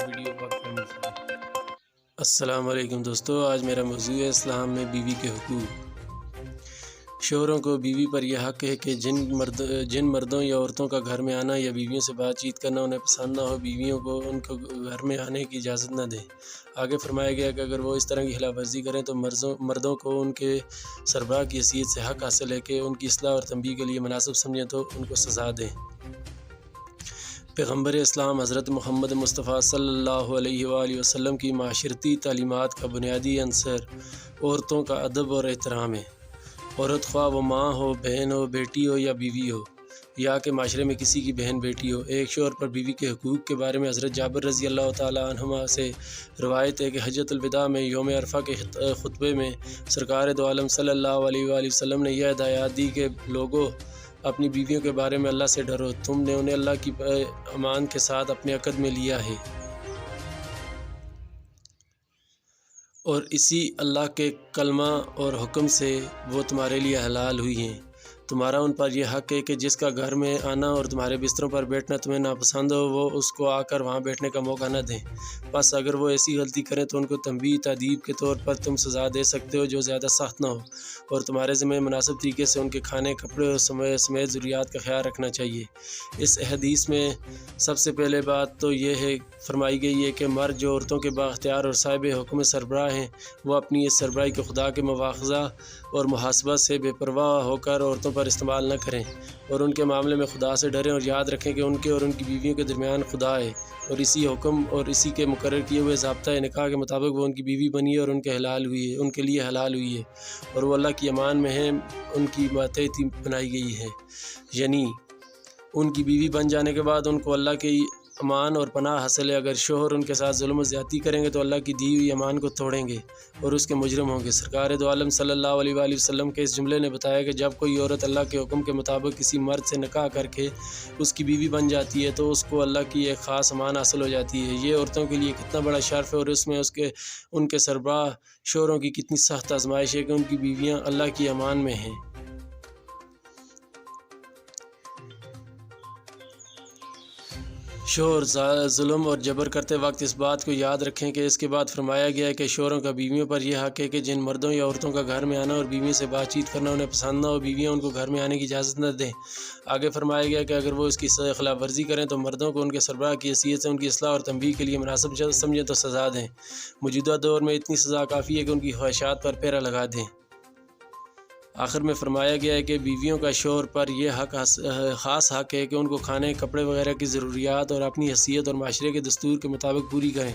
Video وقت پر مل سکے۔ السلام علیکم دوستو، آج میرا موضوع ہے اسلام میں بیوی کے حقوق۔ شوہروں کو بیوی پر یہ حق ہے کہ جن مردوں یا عورتوں کا گھر میں آنا یا بیویوں سے بات چیت کرنا انہیں پسند نہ ہو، بیویوں کو ان کو گھر میں آنے کی اجازت نہ دیں۔ آگے فرمایا گیا کہ اگر وہ اس طرح کی خلاف ورزی کریں تو مردوں کو ان کے سربراہ کی حیثیت سے حق حاصل ہے کہ ان کی اصلاح اور تنبیہ کے لیے مناسب سمجھیں تو ان کو سزا دیں۔ پیغمبر اسلام حضرت محمد مصطفیٰ صلی اللہ علیہ وآلہ وسلم کی معاشرتی تعلیمات کا بنیادی عنصر عورتوں کا ادب اور احترام ہے۔ عورت خواہ وہ ماں ہو، بہن ہو، بیٹی ہو یا بیوی ہو، یا کہ معاشرے میں کسی کی بہن بیٹی ہو۔ ایک شوہر پر بیوی کے حقوق کے بارے میں حضرت جابر رضی اللہ تعالیٰ عنہما سے روایت ہے کہ حجۃ الوداع میں یوم عرفہ کے خطبے میں سرکار دو عالم صلی اللہ علیہ وآلہ وسلم نے یہ ہدایت دی کہ لوگوں، اپنی بیویوں کے بارے میں اللہ سے ڈرو، تم نے انہیں اللہ کی امان کے ساتھ اپنے عقد میں لیا ہے، اور اسی اللہ کے کلمہ اور حکم سے وہ تمہارے لیے حلال ہوئی ہیں۔ تمہارا ان پر یہ حق ہے کہ جس کا گھر میں آنا اور تمہارے بستروں پر بیٹھنا تمہیں ناپسند ہو، وہ اس کو آ کر وہاں بیٹھنے کا موقع نہ دیں۔ بس اگر وہ ایسی غلطی کریں تو ان کو تنبیہ تادیب کے طور پر تم سزا دے سکتے ہو جو زیادہ سخت نہ ہو، اور تمہارے ذمہ مناسب طریقے سے ان کے کھانے، کپڑے اور سمیت ضروریات کا خیال رکھنا چاہیے۔ اس حدیث میں سب سے پہلے بات تو یہ ہے فرمائی گئی ہے کہ مرد جو عورتوں کے بااختیار اور صاحب حکم سربراہ ہیں، وہ اپنی اس سربراہی کو خدا کے مواخذہ اور محاسبہ سے بے پرواہ ہو کر عورتوں پر استعمال نہ کریں، اور ان کے معاملے میں خدا سے ڈریں، اور یاد رکھیں کہ ان کے اور ان کی بیویوں کے درمیان خدا ہے، اور اسی حکم اور اسی کے مقرر کیے ہوئے ضابطۂ نکاح کے مطابق وہ ان کی بیوی بنی ہے اور ان کے لیے حلال ہوئی ہے، اور وہ اللہ کی امان میں ہیں، ان کی ماتحتی بنائی گئی ہے۔ یعنی ان کی بیوی بن جانے کے بعد ان کو اللہ کی امان اور پناہ حاصل ہے۔ اگر شوہر ان کے ساتھ ظلم و زیادتی کریں گے تو اللہ کی دی ہوئی امان کو توڑیں گے اور اس کے مجرم ہوں گے۔ سرکار دو عالم صلی اللہ علیہ وآلہ وسلم کے اس جملے نے بتایا کہ جب کوئی عورت اللہ کے حکم کے مطابق کسی مرد سے نکاح کر کے اس کی بیوی بن جاتی ہے تو اس کو اللہ کی ایک خاص امان حاصل ہو جاتی ہے۔ یہ عورتوں کے لیے کتنا بڑا شرف ہے، اور اس میں ان کے سربراہ شوہروں کی کتنی سخت آزمائش ہے کہ ان کی بیویاں اللہ کی امان میں ہیں۔ شوہر ظلم اور جبر کرتے وقت اس بات کو یاد رکھیں کہ اس کے بعد فرمایا گیا ہے کہ شوہروں کا بیویوں پر یہ حق ہے کہ جن مردوں یا عورتوں کا گھر میں آنا اور بیویوں سے بات چیت کرنا انہیں پسند نہ ہو، بیویاں ان کو گھر میں آنے کی اجازت نہ دیں۔ آگے فرمایا گیا کہ اگر وہ اس کی خلاف ورزی کریں تو مردوں کو ان کے سربراہ کی حیثیت سے ان کی اصلاح اور تنبیہ کے لیے مناسب سمجھیں تو سزا دیں۔ موجودہ دور میں اتنی سزا کافی ہے کہ ان کی خواہشات پر پہرا لگا دیں۔ آخر میں فرمایا گیا ہے کہ بیویوں کا شوہر پر یہ خاص حق ہے کہ ان کو کھانے، کپڑے وغیرہ کی ضروریات اور اپنی حیثیت اور معاشرے کے دستور کے مطابق پوری کریں۔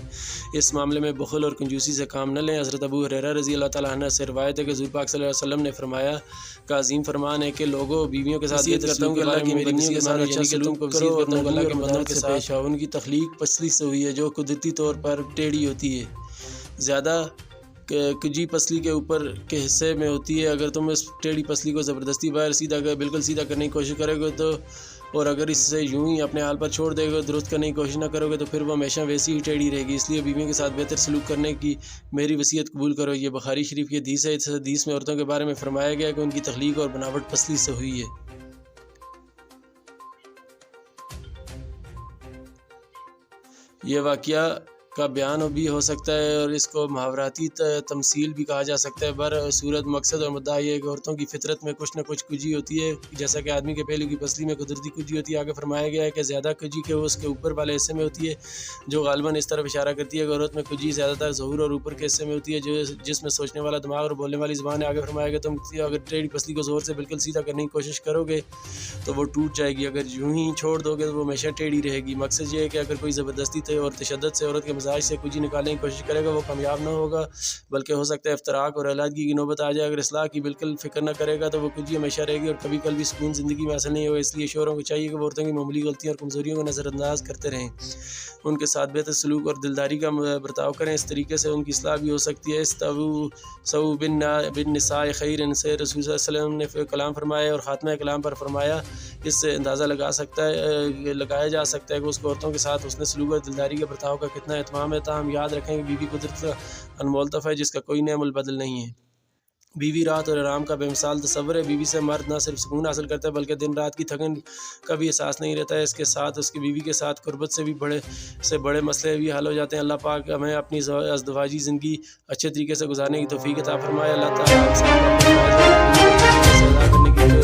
اس معاملے میں بخل اور کنجوسی سے کام نہ لیں۔ حضرت ابو ہریرہ رضی اللہ تعالیٰ عنہ سے روایت ہے کہ حضور پاک صلی اللہ علیہ وسلم نے فرمایا کا عظیم فرمان ہے کہ لوگوں، بیویوں کے ساتھ وصیت کرتا ہوں کہ اللہ کی میری بیویوں کے ساتھ اچھا سلوک کرو اور اللہ کے بندوں کے ساتھ پیش آؤ۔ ان کی تخلیق پسلی سے ہوئی ہے جو قدرتی طور پر ٹیڑھی ہوتی ہے، زیادہ کجی پسلی کے اوپر کے حصے میں ہوتی ہے۔ اگر تم اس ٹیڑھی پسلی کو زبردستی باہر بالکل سیدھا کرنے کی کوشش کرو گے تو، اور اگر اس سے یوں ہی اپنے حال پر چھوڑ دے گا، درست کرنے کی کوشش نہ کرو گے تو پھر وہ ہمیشہ ویسی ہی ٹیڑھی رہے گی۔ اس لیے بیویوں کے ساتھ بہتر سلوک کرنے کی میری وصیت قبول کرو۔ یہ بخاری شریف کی حدیث ہے۔ اس حدیث میں عورتوں کے بارے میں فرمایا گیا کہ ان کی تخلیق اور بناوٹ پسلی سے ہوئی ہے۔ یہ واقعہ کا بیان بھی ہو سکتا ہے اور اس کو محاوراتی تمثیل بھی کہا جا سکتا ہے۔ صورت مقصد اور مدعا یہ ہے کہ عورتوں کی فطرت میں کچھ نہ کچھ کجی ہوتی ہے، جیسا کہ آدمی کے پہلو کی پسلی میں قدرتی کجی ہوتی ہے۔ آگے فرمایا گیا ہے کہ زیادہ کجی کے اس کے اوپر والے حصے میں ہوتی ہے، جو غالباً اس طرف اشارہ کرتی ہے کہ عورت میں کجی زیادہ تر ظہور اور اوپر کے حصے میں ہوتی ہے، جس میں سوچنے والا دماغ اور بولنے والی زبان ہے۔ آگے فرمایا گیا تم اگر ٹیڑھی پسلی کو زور سے بالکل سیدھا کرنے کی کوشش کرو گے تو وہ ٹوٹ جائے گی، اگر یوں ہی چھوڑ دو گے تو وہ ہمیشہ ٹیڑھی رہے گی۔ مقصد یہ ہے کہ اگر کوئی زبردستی اور تشدد سے عورت کے مزاج سے کجی نکالنے کی کوشش کرے گا وہ کامیاب نہ ہوگا، بلکہ ہو سکتا ہے افتراق اور علیحدگی کی نوبت آ جائے۔ اگر اصلاح کی بالکل فکر نہ کرے گا تو وہ کجی ہمیشہ رہے گی اور کبھی بھی سکون زندگی میں حاصل نہیں ہوگا۔ اس لیے شوہروں کو چاہیے کہ وہ عورتوں کی معمولی غلطیوں اور کمزوریوں کو نظر انداز کرتے رہیں، ان کے ساتھ بہتر سلوک اور دلداری کا برتاؤ کریں۔ اس طریقے سے ان کی اصلاح بھی ہو سکتی ہے۔ استووا بالنساء خیر، ان سے رسول صلی اللہ علیہ وسلم نے کلام فرمایا اور خاتمہ کلام پر فرمایا۔ اس سے اندازہ لگایا جا سکتا ہے کہ اس کو عورتوں کے ساتھ حسن سلوک اور دلداری کے برتاؤ کا کتنا اہتمام ہے۔ تاہم یاد رکھیں کہ بیوی قدرت کا انمول تحفہ ہے جس کا کوئی نعم البدل نہیں ہے۔ بیوی راحت اور آرام کا بے مثال تصور ہے۔ بیوی سے مرد نہ صرف سکون حاصل کرتا ہے بلکہ دن رات کی تھکن کا بھی احساس نہیں رہتا ہے۔ اس کے ساتھ اس کی بیوی کے ساتھ قربت سے بھی بڑے مسئلے بھی حل ہو جاتے ہیں۔ اللہ پاک ہمیں اپنی ازدواجی زندگی اچھے طریقے سے گزارنے کی توفیق عطا فرمائے۔ اللہ تعالیٰ ہم سب کو اپنے فرائض اور حقوق کو اچھے طریقے سے ادا کرنے کی